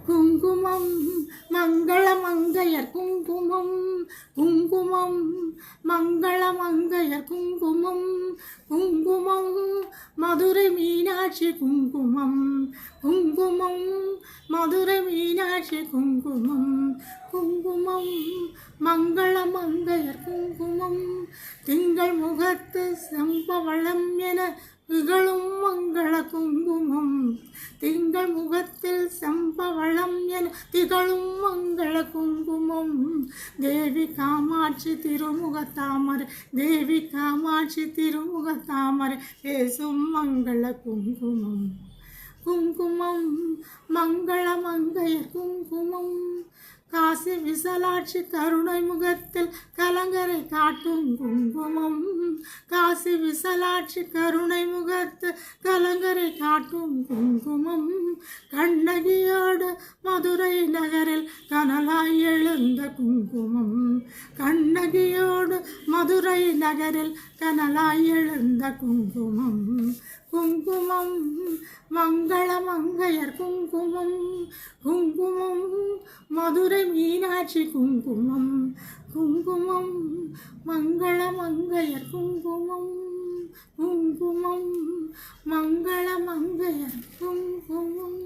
குங்குமம் மங்களமங்கையர் குங்குமம் குங்குமம் மங்களமங்கையர் குங்குமம் குங்குமம் மதுரை மீனாட்சி குங்குமம் குங்குமம் மதுரை மீனாட்சி குங்குமம் குங்குமம் மங்களமங்கையர் குங்குமம் திங்கள் முகத்து செம்பவளம் என திகழும் மங்கள குங்குமம் திங்கள் முகத்தில் செம்பவளம் என திகழும் மங்கள குங்குமம் தேவி காமாட்சி திருமுகத்தாமரை தேவி காமாட்சி திருமுகத்தாமரை பேசும் மங்கள குங்குமம் குங்குமம் மங்களமங்கையர் குங்குமம் காசி விசாலாட்சி கருணை முகத்தில் கலங்கரை காட்டும் குங்குமம் காசி விசாலாட்சி கருணை முகத்தில் கலங்கரை காட்டும் குங்குமம் கண்ணகியோடு மதுரை நகரில் கனலாய் எழுந்த குங்குமம் கண்ணகியோடு மதுரை நகரில் கனலாய் எழுந்த குங்குமம் குங்குமம் மங்களமங்கையர் குங்குமம் குங்குமம் மதுரை மீனாட்சி குங்குமம் குங்குமம் மங்களமங்கையர் குங்குமம் குங்குமம் மங்களமங்கையர் குங்குமம்.